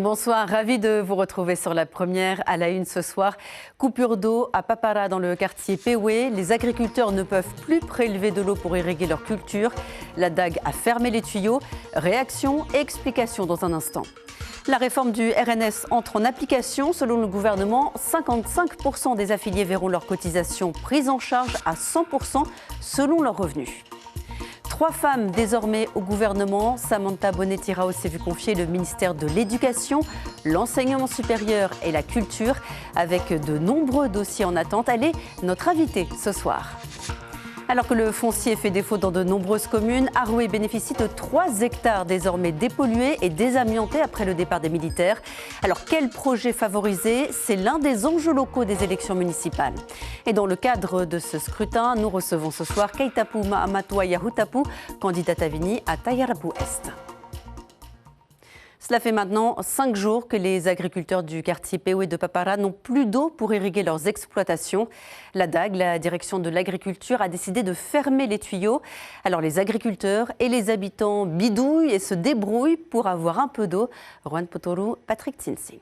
Bonsoir, ravi de vous retrouver sur la première. À la une ce soir, coupure d'eau à Papara dans le quartier Pewe. Les agriculteurs ne peuvent plus prélever de l'eau pour irriguer leur culture. La DAG a fermé les tuyaux. Réaction et explication dans un instant. La réforme du RNS entre en application. Selon le gouvernement, 55% des affiliés verront leur cotisation prise en charge à 100% selon leurs revenus. 3 femmes désormais au gouvernement. Samantha Bonnet-Tirao s'est vu confier le ministère de l'Éducation, l'enseignement supérieur et la culture, avec de nombreux dossiers en attente. Elle est notre invitée ce soir. Alors que le foncier fait défaut dans de nombreuses communes, Aroué bénéficie de 3 hectares désormais dépollués et désamiantés après le départ des militaires. Alors quel projet favoriser? C'est l'un des enjeux locaux des élections municipales. Et dans le cadre de ce scrutin, nous recevons ce soir Keitapu Mahamatwa Yahutapu, candidate à Vini à Tayarapu Est. Cela fait maintenant 5 jours que les agriculteurs du quartier Pewe de Papara n'ont plus d'eau pour irriguer leurs exploitations. La DAG, la direction de l'agriculture, a décidé de fermer les tuyaux. Alors les agriculteurs et les habitants bidouillent et se débrouillent pour avoir un peu d'eau. Juan Potoru, Patrick Tinsing.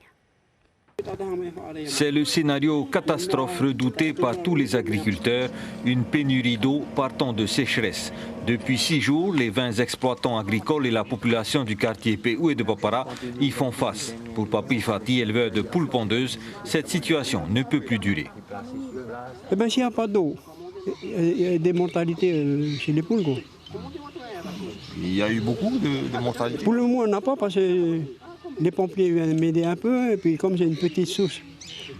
C'est le scénario catastrophe redouté par tous les agriculteurs, une pénurie d'eau partant de sécheresse. Depuis 6 jours, les 20 exploitants agricoles et la population du quartier Pewe de Papara y font face. Pour Papi Fati, éleveur de poules pondeuses, cette situation ne peut plus durer. Eh bien, s'il n'y a pas d'eau, il y a des mortalités chez les poules. Il y a eu beaucoup de mortalité. Pour le moment, on n'a pas parce que les pompiers viennent m'aider un peu. Et puis, comme j'ai une petite source,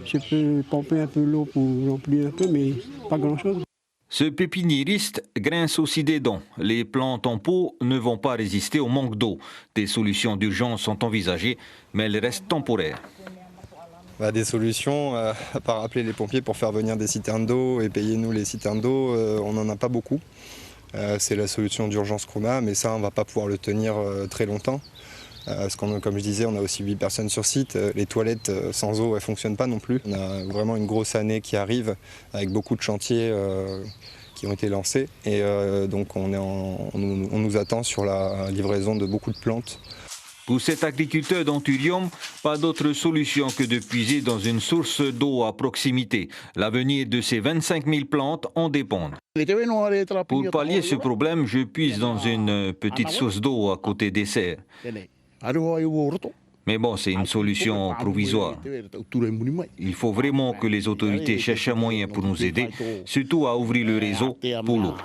je peux pomper un peu l'eau pour remplir un peu, mais pas grand-chose. Ce pépiniériste grince aussi des dents. Les plantes en pot ne vont pas résister au manque d'eau. Des solutions d'urgence sont envisagées, mais elles restent temporaires. Des solutions, à part appeler les pompiers pour faire venir des citernes d'eau et payer nous les citernes d'eau, on n'en a pas beaucoup. C'est la solution d'urgence qu'on a, mais ça on ne va pas pouvoir le tenir très longtemps. Parce que comme je disais, on a aussi 8 personnes sur site. Les toilettes sans eau, elles ne fonctionnent pas non plus. On a vraiment une grosse année qui arrive avec beaucoup de chantiers qui ont été lancés. Et donc on nous attend sur la livraison de beaucoup de plantes. Pour cet agriculteur d'Anturium, pas d'autre solution que de puiser dans une source d'eau à proximité. L'avenir de ces 25 000 plantes en dépend. Pour pallier ce problème, je puise dans une petite source d'eau à côté des serres. Mais bon, c'est une solution provisoire. Il faut vraiment que les autorités cherchent un moyen pour nous aider, surtout à ouvrir le réseau pour l'eau.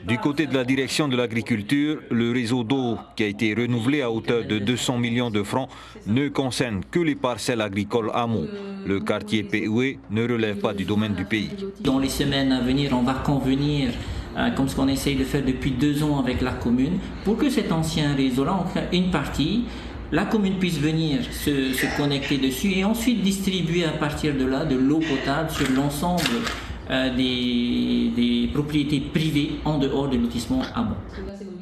Du côté de la direction de l'agriculture, le réseau d'eau qui a été renouvelé à hauteur de 200 millions de francs ne concerne que les parcelles agricoles hameaux. Le quartier Pewe ne relève pas du domaine du pays. Dans les semaines à venir, on va convenir, comme ce qu'on essaye de faire depuis 2 ans avec la commune, pour que cet ancien réseau-là, une partie, la commune puisse venir se connecter dessus et ensuite distribuer à partir de là de l'eau potable sur l'ensemble des propriétés privées en dehors de lotissement amont.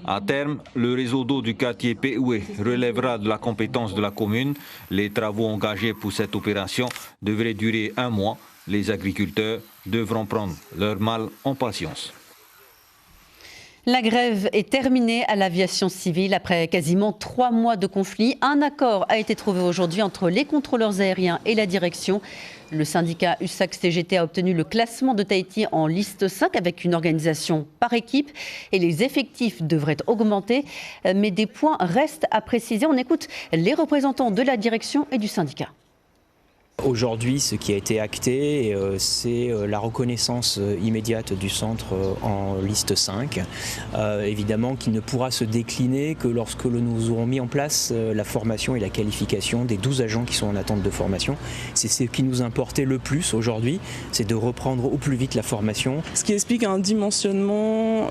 À terme, le réseau d'eau du quartier Pewe relèvera de la compétence de la commune. Les travaux engagés pour cette opération devraient durer 1 mois. Les agriculteurs devront prendre leur mal en patience. La grève est terminée à l'aviation civile après quasiment 3 mois de conflit. Un accord a été trouvé aujourd'hui entre les contrôleurs aériens et la direction. Le syndicat USAC-CGT a obtenu le classement de Tahiti en liste 5 avec une organisation par équipe et les effectifs devraient augmenter. Mais des points restent à préciser. On écoute les représentants de la direction et du syndicat. Aujourd'hui, ce qui a été acté, c'est la reconnaissance immédiate du centre en liste 5, évidemment qui ne pourra se décliner que lorsque nous aurons mis en place la formation et la qualification des 12 agents qui sont en attente de formation. C'est ce qui nous importait le plus aujourd'hui, c'est de reprendre au plus vite la formation. Ce qui explique un dimensionnement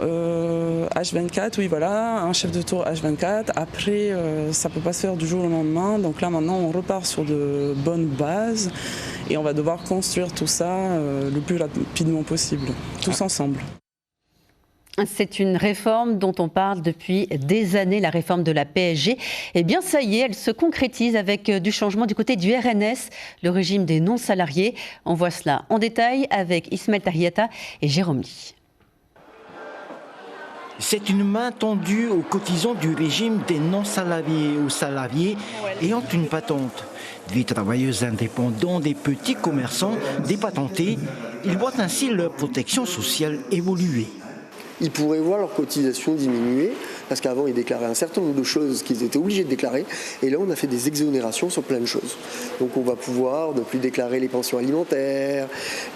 H24, oui voilà, un chef de tour H24. Après, ça ne peut pas se faire du jour au lendemain, donc là maintenant on repart sur de bonnes bases. Et on va devoir construire tout ça le plus rapidement possible, tous ensemble. C'est une réforme dont on parle depuis des années, la réforme de la PSG. Eh bien, ça y est, elle se concrétise avec du changement du côté du RNS, le régime des non-salariés. On voit cela en détail avec Ismaël Tahiata et Jérôme Lee. C'est une main tendue aux cotisants du régime des non-salariés aux salariés ayant une patente. Des travailleurs indépendants, des petits commerçants, des patentés, ils voient ainsi leur protection sociale évoluer. Ils pourraient voir leur cotisation diminuer, parce qu'avant ils déclaraient un certain nombre de choses qu'ils étaient obligés de déclarer, et là on a fait des exonérations sur plein de choses. Donc on va pouvoir ne plus déclarer les pensions alimentaires,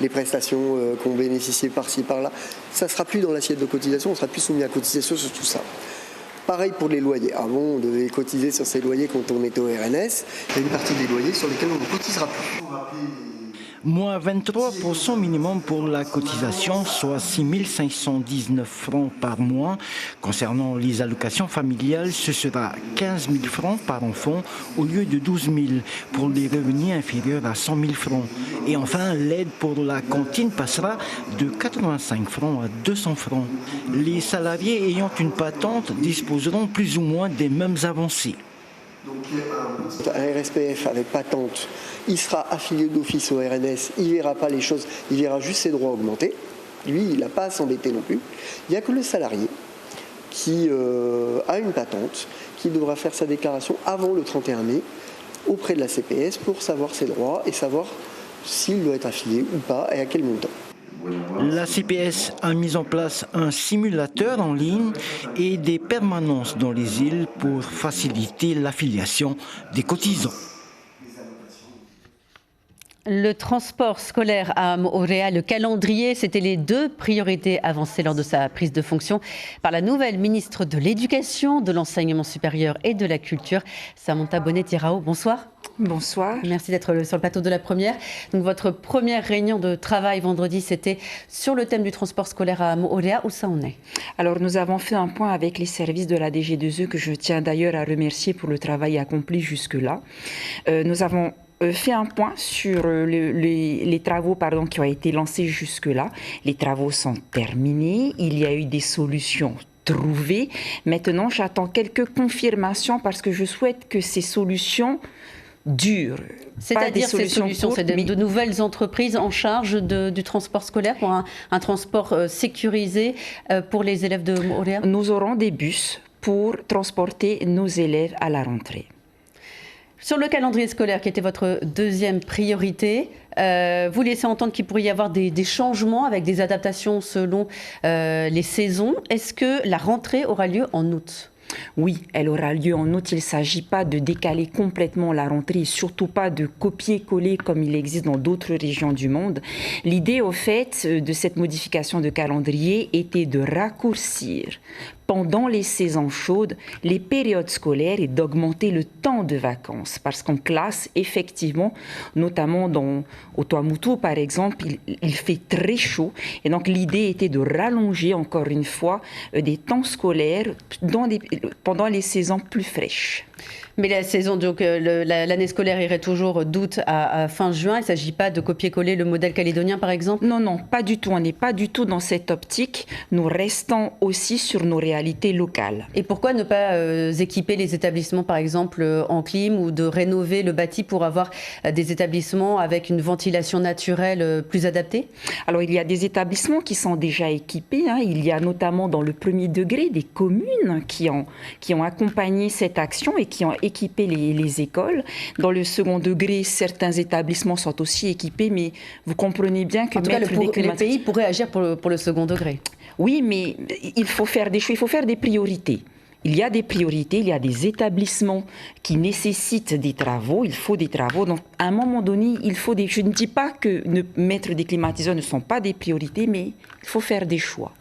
les prestations qu'on bénéficiait par-ci par-là. Ça ne sera plus dans l'assiette de cotisation, on sera plus soumis à cotisation sur tout ça. Pareil pour les loyers. Avant, on devait cotiser sur ces loyers quand on était au RNS. Il y a une partie des loyers sur lesquels on ne cotisera plus. Moins 23% minimum pour la cotisation, soit 6 519 francs par mois. Concernant les allocations familiales, ce sera 15 000 francs par enfant au lieu de 12 000 pour les revenus inférieurs à 100 000 francs. Et enfin, l'aide pour la cantine passera de 85 francs à 200 francs. Les salariés ayant une patente disposeront plus ou moins des mêmes avancées. Un RSPF avec patente, il sera affilié d'office au RNS, il ne verra pas les choses, il verra juste ses droits augmenter. Lui, il n'a pas à s'embêter non plus. Il n'y a que le salarié qui a une patente, qui devra faire sa déclaration avant le 31 mai auprès de la CPS pour savoir ses droits et savoir s'il doit être affilié ou pas et à quel montant. La CPS a mis en place un simulateur en ligne et des permanences dans les îles pour faciliter l'affiliation des cotisants. Le transport scolaire à Moorea, le calendrier, c'était les deux priorités avancées lors de sa prise de fonction par la nouvelle ministre de l'Éducation, de l'Enseignement supérieur et de la Culture, Samantha Bonnet-Tirao. Bonsoir. Bonsoir. Merci d'être sur le plateau de la première. Donc, votre première réunion de travail vendredi, c'était sur le thème du transport scolaire à Moorea. Où ça en est? Alors, nous avons fait un point avec les services de la DG2E que je tiens d'ailleurs à remercier pour le travail accompli jusque-là. Nous avons fait un point sur les travaux qui ont été lancés jusque-là. Les travaux sont terminés. Il y a eu des solutions trouvées. Maintenant, j'attends quelques confirmations parce que je souhaite que ces solutions durent. C'est-à-dire ces solutions, c'est de nouvelles entreprises en charge du transport scolaire pour un transport sécurisé pour les élèves de Moorea? Nous aurons des bus pour transporter nos élèves à la rentrée. Sur le calendrier scolaire, qui était votre deuxième priorité, vous laissez entendre qu'il pourrait y avoir des changements avec des adaptations selon les saisons. Est-ce que la rentrée aura lieu en août ? Oui, elle aura lieu en août. Il ne s'agit pas de décaler complètement la rentrée, surtout pas de copier-coller comme il existe dans d'autres régions du monde. L'idée, au fait, de cette modification de calendrier était de raccourcir pendant les saisons chaudes les périodes scolaires et d'augmenter le temps de vacances. Parce qu'en classe, effectivement, notamment au Tuamotu par exemple, il fait très chaud. Et donc l'idée était de rallonger encore une fois des temps scolaires pendant les saisons plus fraîches. Mais la saison, donc l'année scolaire irait toujours d'août à fin juin. Il ne s'agit pas de copier-coller le modèle calédonien, par exemple? Non, non, pas du tout. On n'est pas du tout dans cette optique. Nous restons aussi sur nos réalités locales. Et pourquoi ne pas équiper les établissements, par exemple, en clim, ou de rénover le bâti pour avoir des établissements avec une ventilation naturelle plus adaptée? Alors, il y a des établissements qui sont déjà équipés. Il y a notamment dans le premier degré des communes qui ont accompagné cette action et qui ont équiper les écoles. Dans le second degré, certains établissements sont aussi équipés, mais vous comprenez bien que... En tout cas, le pays pourrait agir pour le second degré. Oui, mais il faut faire des choix, il faut faire des priorités. Il y a des priorités, il y a des établissements qui nécessitent des travaux, il faut des travaux. Donc, à un moment donné, il faut des... Je ne dis pas que mettre des climatiseurs ne sont pas des priorités, mais il faut faire des choix.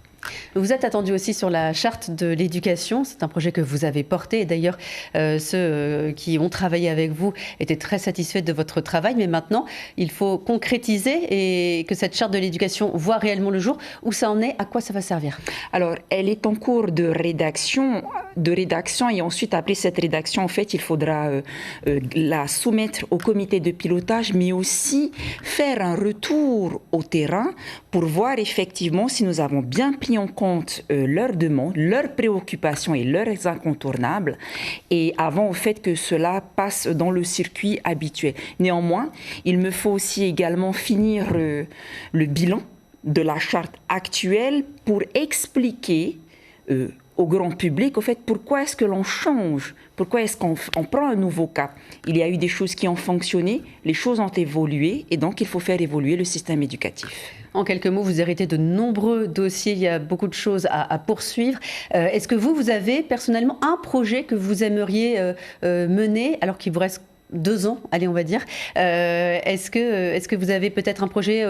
Vous êtes attendu aussi sur la charte de l'éducation. C'est un projet que vous avez porté. Et d'ailleurs, ceux qui ont travaillé avec vous étaient très satisfaits de votre travail. Mais maintenant, il faut concrétiser et que cette charte de l'éducation voit réellement le jour. Où ça en est? À quoi ça va servir? Alors, elle est en cours de rédaction et ensuite, après cette rédaction, en fait, il faudra la soumettre au comité de pilotage, mais aussi faire un retour au terrain pour voir effectivement si nous avons bien pris en compte leurs demandes, leurs préoccupations et leurs incontournables, et avant au fait que cela passe dans le circuit habituel. Néanmoins, il me faut aussi également finir le bilan de la charte actuelle pour expliquer au grand public, au fait, pourquoi est-ce que l'on change? Pourquoi est-ce qu'on prend un nouveau cap? Il y a eu des choses qui ont fonctionné, les choses ont évolué, et donc il faut faire évoluer le système éducatif. En quelques mots, vous héritez de nombreux dossiers, il y a beaucoup de choses à poursuivre. Est-ce que vous avez personnellement un projet que vous aimeriez mener, alors qu'il vous reste 2 ans, allez, on va dire. Est-ce que vous avez peut-être un projet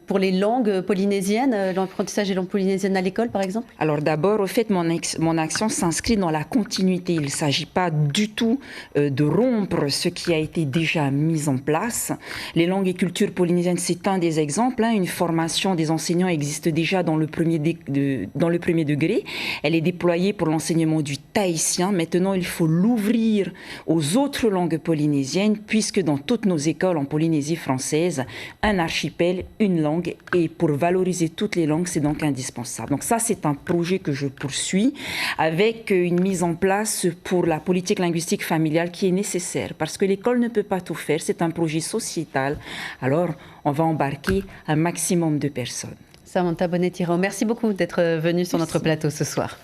pour les langues polynésiennes, l'apprentissage des langues polynésiennes à l'école, par exemple? Alors d'abord, au fait, mon action s'inscrit dans la continuité. Il ne s'agit pas du tout de rompre ce qui a été déjà mis en place. Les langues et cultures polynésiennes, c'est un des exemples. Une formation des enseignants existe déjà dans le premier degré. Elle est déployée pour l'enseignement du tahitien. Maintenant, il faut l'ouvrir aux autres langues polynésiennes, puisque dans toutes nos écoles en Polynésie française, un archipel, une langue, et pour valoriser toutes les langues, c'est donc indispensable. Donc ça, c'est un projet que je poursuis avec une mise en place pour la politique linguistique familiale qui est nécessaire, parce que l'école ne peut pas tout faire, c'est un projet sociétal. Alors, on va embarquer un maximum de personnes. Samantha Bonnet-Tirao, merci beaucoup d'être venue sur notre plateau ce soir.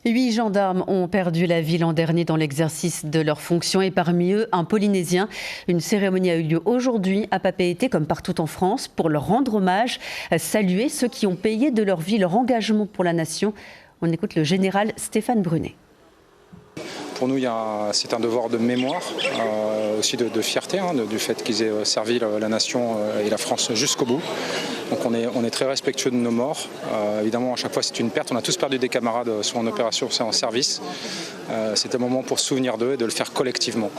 8 gendarmes ont perdu la vie l'an dernier dans l'exercice de leurs fonctions et parmi eux, un Polynésien. Une cérémonie a eu lieu aujourd'hui à Papeete, comme partout en France, pour leur rendre hommage, saluer ceux qui ont payé de leur vie leur engagement pour la nation. On écoute le général Stéphane Brunet. Pour nous, c'est un devoir de mémoire, aussi de fierté, du fait qu'ils aient servi la nation et la France jusqu'au bout. Donc on est très respectueux de nos morts. Évidemment, à chaque fois, c'est une perte. On a tous perdu des camarades, soit en opération, soit en service. C'est un moment pour se souvenir d'eux et de le faire collectivement.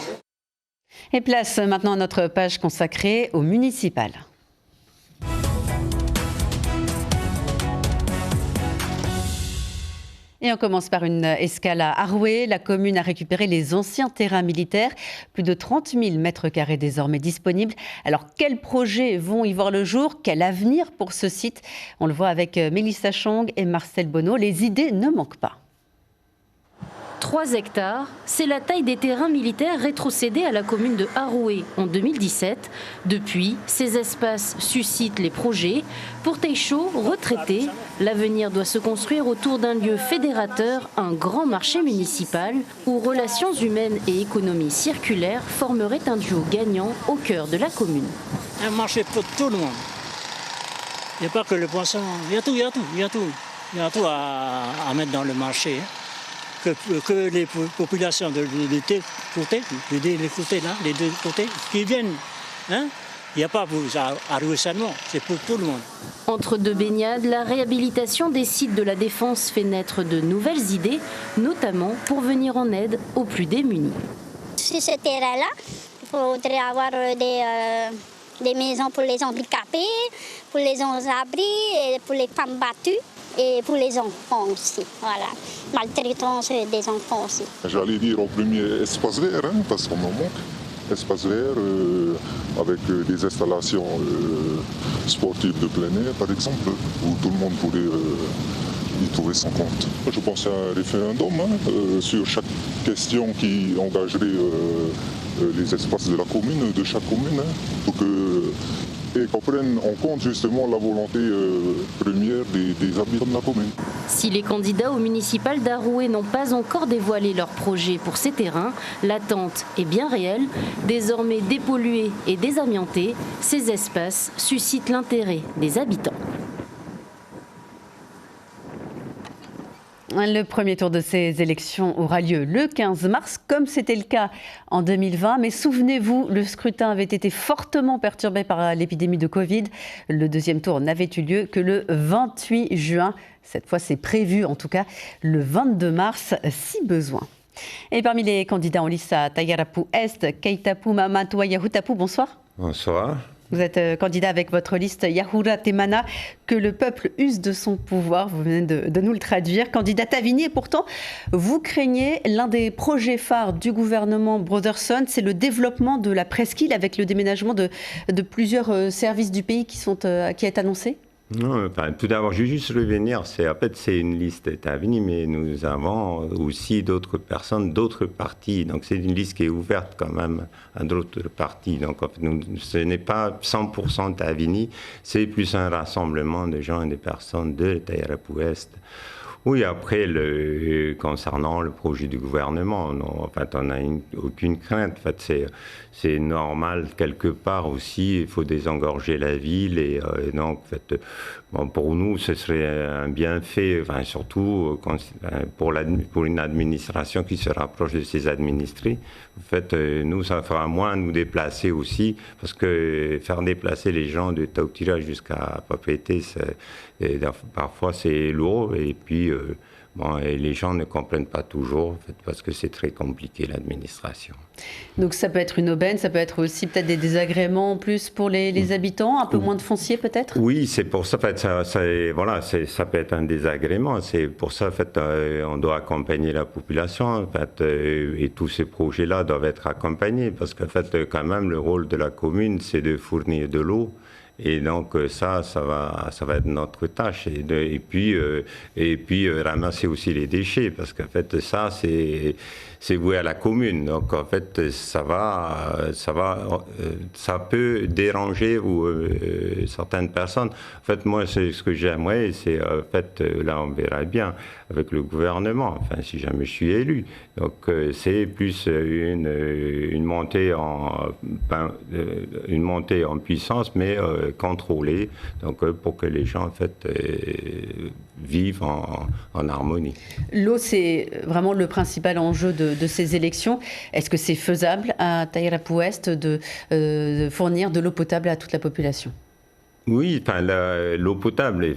Et place maintenant à notre page consacrée au municipal. Et on commence par une escale à Aroué. La commune a récupéré les anciens terrains militaires. Plus de 30 000 mètres carrés désormais disponibles. Alors, quels projets vont y voir le jour? Quel avenir pour ce site? On le voit avec Mélissa Chong et Marcel Bonneau. Les idées ne manquent pas. 3 hectares, c'est la taille des terrains militaires rétrocédés à la commune de Aroué en 2017. Depuis, ces espaces suscitent les projets. Pour Teicho, retraité, l'avenir doit se construire autour d'un lieu fédérateur, un grand marché municipal, où relations humaines et économie circulaire formeraient un duo gagnant au cœur de la commune. Un marché pour tout le monde. Il n'y a pas que le poisson, il y a tout à mettre dans le marché. Que les populations de les deux côtés, qui viennent. Il n'y a pas pour Aroué seulement, c'est pour tout le monde. Entre 2 baignades, la réhabilitation des sites de la Défense fait naître de nouvelles idées, notamment pour venir en aide aux plus démunis. Sur ce terrain-là, il faudrait avoir des maisons pour les handicapés, pour les sans-abri et pour les femmes battues. Et pour les enfants aussi, voilà. Maltraitance des enfants aussi. J'allais dire au premier espace vert, parce qu'on en manque. Espace vert avec des installations sportives de plein air, par exemple, où tout le monde pourrait y trouver son compte. Je pense à un référendum sur chaque question qui engagerait les espaces de la commune, de chaque commune, pour que et qu'on prenne en compte justement la volonté première des habitants de la commune. Si les candidats au municipal d'Aroué n'ont pas encore dévoilé leur projet pour ces terrains, l'attente est bien réelle. Désormais dépollués et désamiantés, ces espaces suscitent l'intérêt des habitants. Le premier tour de ces élections aura lieu le 15 mars, comme c'était le cas en 2020. Mais souvenez-vous, le scrutin avait été fortement perturbé par l'épidémie de Covid. Le deuxième tour n'avait eu lieu que le 28 juin. Cette fois, c'est prévu, en tout cas, le 22 mars, si besoin. Et parmi les candidats en lice à Tayarapu Est, Keitapu Mamatua Yahutapu, bonsoir. Bonsoir. Vous êtes candidat avec votre liste Yahura Temana, que le peuple use de son pouvoir. Vous venez de nous le traduire. Candidat Tavini, et pourtant, vous craignez l'un des projets phares du gouvernement Brotherson, c'est le développement de la presqu'île avec le déménagement de plusieurs services du pays qui est annoncé. Non, enfin, tout d'abord, je veux juste revenir, c'est une liste Tavini, mais nous avons aussi d'autres personnes, d'autres partis. Donc c'est une liste qui est ouverte quand même à d'autres partis. Donc en fait, ce n'est pas 100% Tavini, c'est plus un rassemblement de gens et de personnes de Tayarapu Est Oui, après, concernant le projet du gouvernement, non, en fait, on n'a aucune crainte. En fait, c'est normal quelque part aussi. Il faut désengorger la ville et donc, en fait, bon, pour nous, ce serait un bienfait, enfin, surtout pour une administration qui se rapproche de ses administrés. En fait, nous, ça fera moins nous déplacer aussi, parce que faire déplacer les gens de Tautira jusqu'à Papeete, parfois c'est lourd, et puis bon, et les gens ne comprennent pas toujours, en fait, parce que c'est très compliqué l'administration. Donc ça peut être une aubaine, ça peut être aussi peut-être des désagréments en plus pour les habitants, un peu moins de foncier peut-être? Oui, c'est pour ça, en fait, ça peut être un désagrément. C'est pour ça, en fait, on doit accompagner la population, en fait, et tous ces projets-là doivent être accompagnés, parce qu'en fait, quand même, le rôle de la commune, c'est de fournir de l'eau. Et donc ça va être notre tâche. Et puis ramasser aussi les déchets, parce qu'en fait ça c'est voué à la commune. Donc en fait ça peut déranger certaines personnes. En fait moi c'est ce que j'aimerais, c'est en fait là on verra bien avec le gouvernement. Enfin si jamais je suis élu. Donc c'est plus une montée en puissance, mais contrôlée, donc pour que les gens en fait vivent en harmonie. L'eau, c'est vraiment le principal enjeu de ces élections. Est-ce que c'est faisable à Tairapou-Ouest de fournir de l'eau potable à toute la population? Oui, enfin, l'eau potable,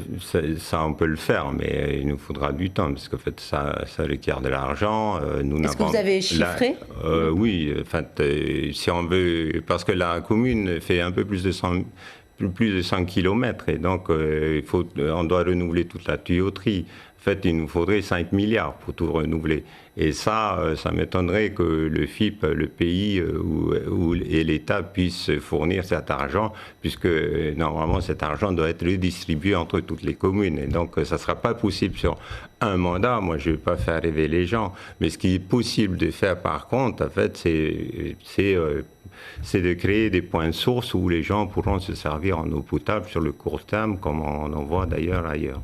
ça on peut le faire, mais il nous faudra du temps, parce qu'en fait ça requiert de l'argent. Est-ce que vous avez chiffré? Oui, en fait, si on veut, parce que la commune fait un peu plus de 100 km, et donc on doit renouveler toute la tuyauterie. En fait, il nous faudrait 5 milliards pour tout renouveler. Et ça m'étonnerait que le FIP, le pays et l'État puissent fournir cet argent, puisque normalement cet argent doit être redistribué entre toutes les communes. Et donc ça ne sera pas possible sur un mandat. Moi, je ne vais pas faire rêver les gens. Mais ce qui est possible de faire par contre, en fait, c'est de créer des points de source où les gens pourront se servir en eau potable sur le court terme, comme on en voit d'ailleurs ailleurs.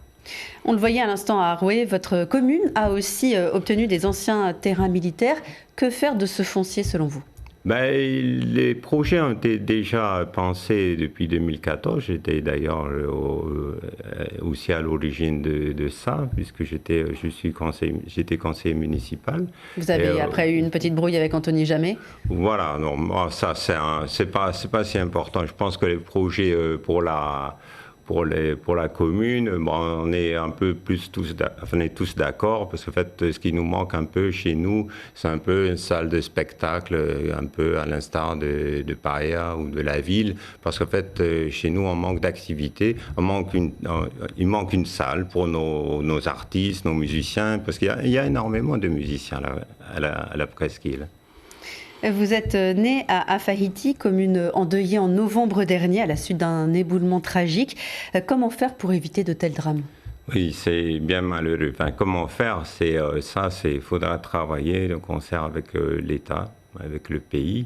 On le voyait à l'instant à Aroué, votre commune a aussi obtenu des anciens terrains militaires. Que faire de ce foncier selon vous? Les projets ont été déjà pensés depuis 2014. J'étais d'ailleurs aussi à l'origine de ça, puisque j'étais conseiller municipal. Vous avez après eu une petite brouille avec Anthony Jamet? Voilà, non, ça c'est pas si important. Je pense que les projets pour la commune, bon, on est un peu plus tous d'accord, parce qu'en fait, ce qui nous manque un peu chez nous, c'est un peu une salle de spectacle, un peu à l'instar de Paia ou de la ville, parce qu'en fait, chez nous, on manque d'activité, il manque une salle pour nos artistes, nos musiciens, parce qu'il y a énormément de musiciens à la presqu'île. Vous êtes né à Afahiti, commune endeuillée en novembre dernier à la suite d'un éboulement tragique. Comment faire pour éviter de tels drames? Oui, c'est bien malheureux. Enfin, comment faire? Il faudra travailler de concert avec l'État, avec le pays.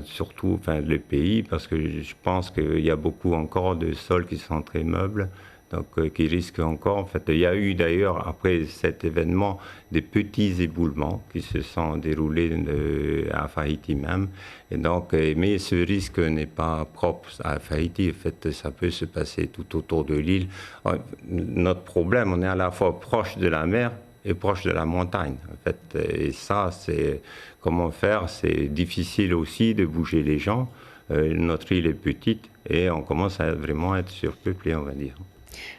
Surtout le pays, parce que je pense qu'il y a beaucoup encore de sols qui sont très meubles, donc qui risquent encore. En fait, il y a eu d'ailleurs, après cet événement, des petits éboulements qui se sont déroulés à Afahiti même. Et donc, mais ce risque n'est pas propre à Afahiti. En fait, ça peut se passer tout autour de l'île. Notre problème, on est à la fois proche de la mer et proche de la montagne. En fait, et ça, c'est comment faire? C'est difficile aussi de bouger les gens. Notre île est petite et on commence à vraiment être surpeuplé, on va dire.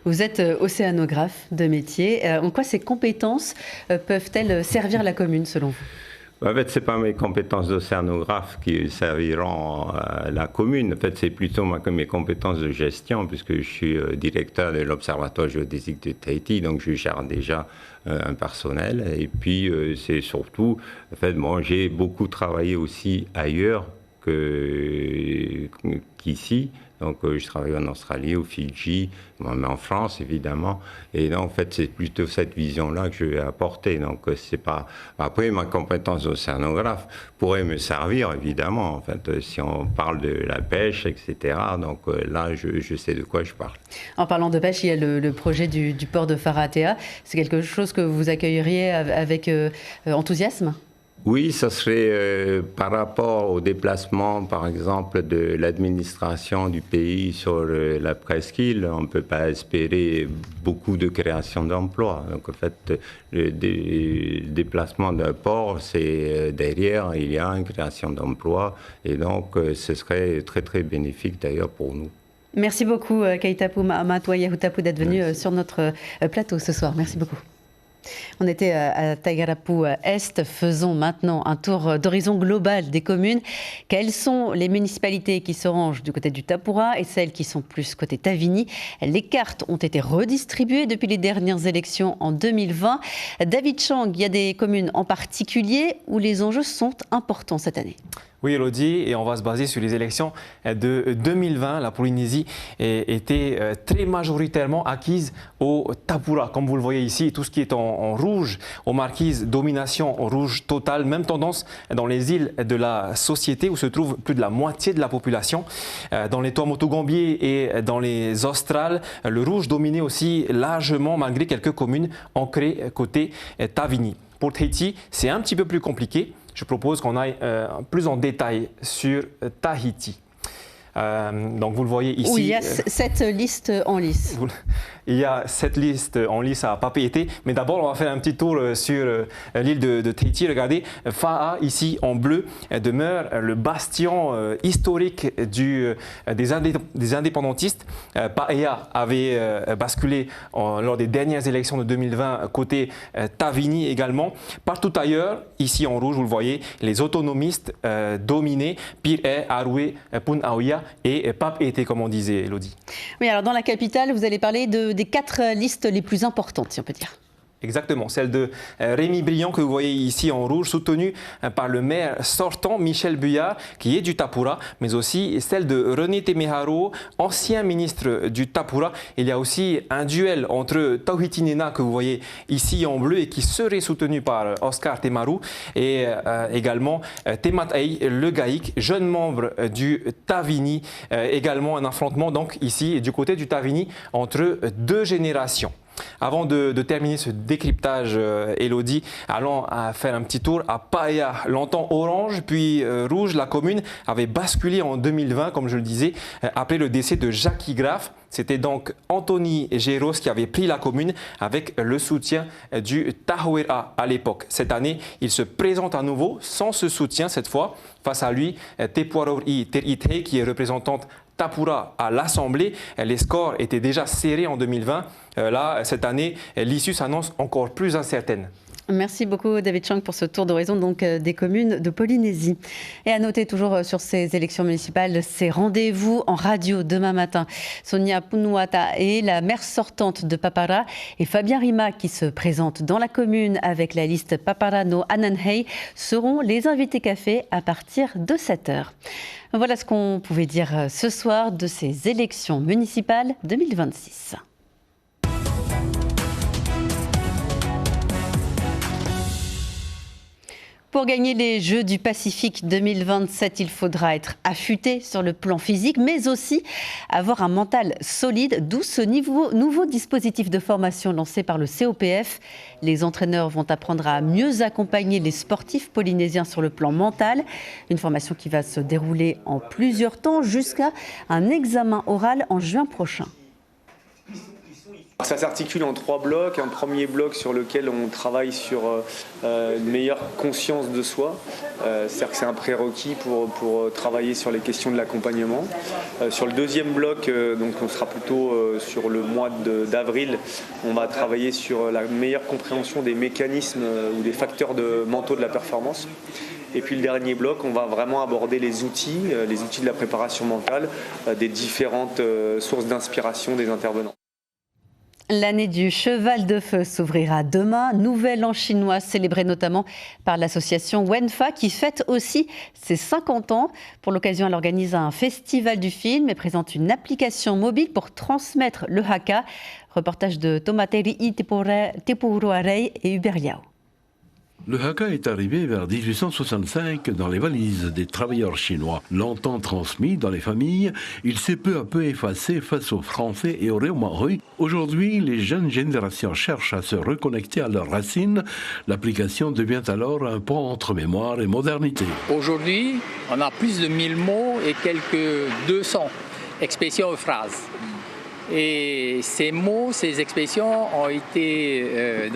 Vous êtes océanographe de métier. En quoi ces compétences peuvent-elles servir la commune, selon vous? En fait, ce n'est pas mes compétences d'océanographe qui serviront à la commune. En fait, c'est plutôt mes compétences de gestion, puisque je suis directeur de l'Observatoire géodésique de Tahiti, donc je gère déjà un personnel. Et puis, c'est surtout, en fait, j'ai beaucoup travaillé aussi ailleurs qu'ici. Donc je travaille en Australie, aux Fidji, mais en France évidemment. Et là, en fait, c'est plutôt cette vision-là que je vais apporter. Donc c'est pas. Après, ma compétence d'océanographe pourrait me servir évidemment. En fait, si on parle de la pêche, etc. Donc là, je sais de quoi je parle. En parlant de pêche, il y a le projet du port de Faratea. C'est quelque chose que vous accueilleriez avec enthousiasme ? Oui, ça serait par rapport au déplacement, par exemple, de l'administration du pays sur la presqu'île. On ne peut pas espérer beaucoup de création d'emplois. Donc, en fait, le déplacement d'un port, c'est derrière, il y a une création d'emplois. Et donc, ce serait très, très bénéfique d'ailleurs pour nous. Merci beaucoup, Keitapu Matua Yahutapu, d'être venu sur notre plateau ce soir. Merci beaucoup. On était à Taigarapu Est. Faisons maintenant un tour d'horizon global des communes. Quelles sont les municipalités qui se rangent du côté du Tapura et celles qui sont plus côté Tavini? Les cartes ont été redistribuées depuis les dernières élections en 2020. David Chang, il y a des communes en particulier où les enjeux sont importants cette année. Oui, Elodie, et on va se baser sur les élections de 2020. La Polynésie était très majoritairement acquise au Tapura. Comme vous le voyez ici, tout ce qui est en rouge, aux marquises, domination en rouge totale. Même tendance dans les îles de la Société où se trouve plus de la moitié de la population. Dans les Tuamotu Gambier et dans les Australes, le rouge dominait aussi largement malgré quelques communes ancrées côté Tavini. Pour Tahiti, c'est un petit peu plus compliqué. Je propose qu'on aille plus en détail sur Tahiti. Donc vous le voyez ici. Où il y a cette liste en lice. Il y a cette liste en lice à Papeete. Mais d'abord, on va faire un petit tour sur l'île de Tahiti. Regardez, Fa'a, ici en bleu, demeure le bastion historique des indépendantistes. Paea avait basculé lors des dernières élections de 2020 côté Tavini également. Partout ailleurs, ici en rouge, vous le voyez, les autonomistes dominaient Pir'e, Arue, Pun'auia et Papeete, comme on disait, Elodie. Oui, alors dans la capitale, vous allez parler des 4 listes les plus importantes, si on peut dire. Exactement, celle de Rémi Briand que vous voyez ici en rouge, soutenue par le maire sortant Michel Buyard, qui est du Tapura, mais aussi celle de René Temeharo, ancien ministre du Tapura. Il y a aussi un duel entre Tauhiti Nena que vous voyez ici en bleu et qui serait soutenu par Oscar Temaru et également Tematai Le Gaïk, jeune membre du Tavini, également un affrontement donc ici du côté du Tavini entre 2 générations. Avant de terminer ce décryptage, Elodie, allons faire un petit tour à Paea. Longtemps orange, puis rouge, la commune avait basculé en 2020, comme je le disais, après le décès de Jackie Graff. C'était donc Anthony Géros qui avait pris la commune avec le soutien du Tahoeraa à l'époque. Cette année, il se présente à nouveau sans ce soutien cette fois. Face à lui, Te Puarori Terite, qui est représentante Tapura à l'Assemblée. Les scores étaient déjà serrés en 2020. Là, cette année, l'issue s'annonce encore plus incertaine. Merci beaucoup David Chang pour ce tour d'horizon donc des communes de Polynésie. Et à noter toujours sur ces élections municipales, ces rendez-vous en radio demain matin. Sonia Punuata est la maire sortante de Papara et Fabien Rima qui se présente dans la commune avec la liste Papara no Ananhei seront les invités café à partir de 7h. Voilà ce qu'on pouvait dire ce soir de ces élections municipales 2026. Pour gagner les Jeux du Pacifique 2027, il faudra être affûté sur le plan physique, mais aussi avoir un mental solide, d'où ce nouveau dispositif de formation lancé par le COPF. Les entraîneurs vont apprendre à mieux accompagner les sportifs polynésiens sur le plan mental. Une formation qui va se dérouler en plusieurs temps jusqu'à un examen oral en juin prochain. Ça s'articule en 3 blocs. Un premier bloc sur lequel on travaille sur une meilleure conscience de soi. C'est-à-dire que c'est un prérequis pour travailler sur les questions de l'accompagnement. Sur le deuxième bloc, donc on sera plutôt sur le mois d'avril, on va travailler sur la meilleure compréhension des mécanismes ou des facteurs mentaux de la performance. Et puis le dernier bloc, on va vraiment aborder les outils de la préparation mentale, des différentes sources d'inspiration des intervenants. L'année du cheval de feu s'ouvrira demain. Nouvel an chinois célébré notamment par l'association Wenfa qui fête aussi ses 50 ans. Pour l'occasion, elle organise un festival du film et présente une application mobile pour transmettre le Hakka. Reportage de Thomas Terry, Tepuruarei et Hubert Liao. Le Hakka est arrivé vers 1865 dans les valises des travailleurs chinois. Longtemps transmis dans les familles, il s'est peu à peu effacé face aux Français et aux Réomaru. Aujourd'hui, les jeunes générations cherchent à se reconnecter à leurs racines. L'application devient alors un pont entre mémoire et modernité. Aujourd'hui, on a plus de 1000 mots et quelques 200 expressions ou phrases. Et ces mots, ces expressions ont été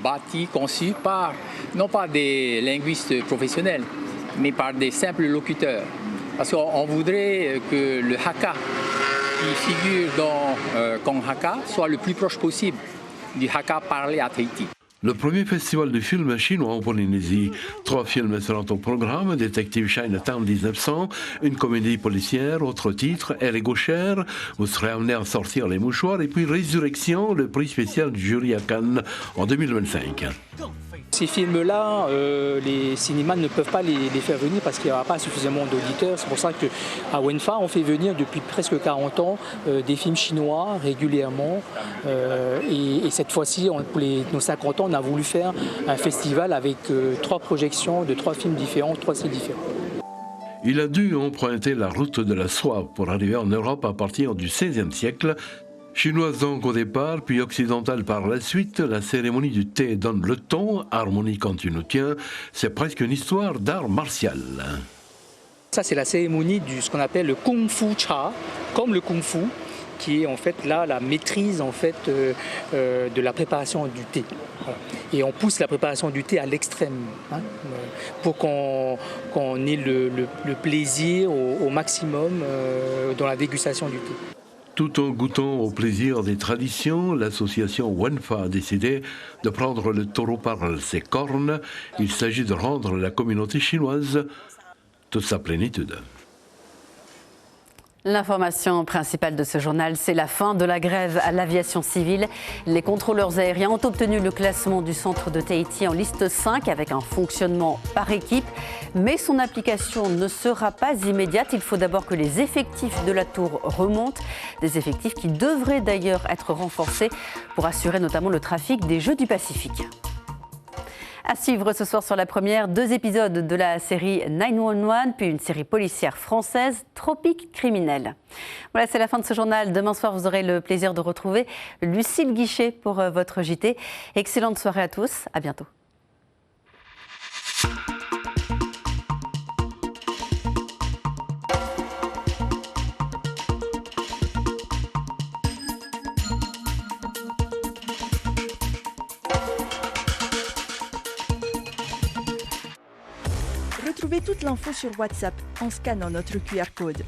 bâtis, conçus non pas des linguistes professionnels, mais par des simples locuteurs. Parce qu'on voudrait que le Hakka qui figure dans Kong Hakka soit le plus proche possible du Hakka parlé à Tahiti. Le premier festival de films chinois en Polynésie. 3 films seront au programme: Détective Chinatown 1900, une comédie policière, autre titre, Elle est gauchère, vous serez amené à sortir les mouchoirs, et puis Résurrection, le prix spécial du jury à Cannes en 2025. Ces films-là, les cinémas ne peuvent pas les faire venir parce qu'il n'y aura pas suffisamment d'auditeurs. C'est pour ça qu'à Wenfa, on fait venir depuis presque 40 ans des films chinois régulièrement. Et cette fois-ci, pour nos 50 ans, on a voulu faire un festival avec 3 projections de 3 films différents, 3 styles différents. Il a dû emprunter la route de la soie pour arriver en Europe à partir du XVIe siècle. Chinoise donc au départ, puis occidentale par la suite, la cérémonie du thé donne le ton, harmonie quand tu nous tiens, c'est presque une histoire d'art martial. Ça, c'est la cérémonie de ce qu'on appelle le Kung Fu Cha, comme le Kung Fu, qui est en fait là la maîtrise en fait de la préparation du thé. Et on pousse la préparation du thé à l'extrême pour qu'on ait le plaisir au maximum dans la dégustation du thé. Tout en goûtant au plaisir des traditions, l'association Wenfa a décidé de prendre le taureau par ses cornes. Il s'agit de rendre la communauté chinoise toute sa plénitude. L'information principale de ce journal, c'est la fin de la grève à l'aviation civile. Les contrôleurs aériens ont obtenu le classement du centre de Tahiti en liste 5 avec un fonctionnement par équipe. Mais son application ne sera pas immédiate. Il faut d'abord que les effectifs de la tour remontent. Des effectifs qui devraient d'ailleurs être renforcés pour assurer notamment le trafic des Jeux du Pacifique. À suivre ce soir sur la première, 2 épisodes de la série 911, puis une série policière française, Tropique criminel. Voilà, c'est la fin de ce journal. Demain soir, vous aurez le plaisir de retrouver Lucille Guichet pour votre JT. Excellente soirée à tous, à bientôt. Retrouvez toute l'info sur WhatsApp en scannant notre QR code.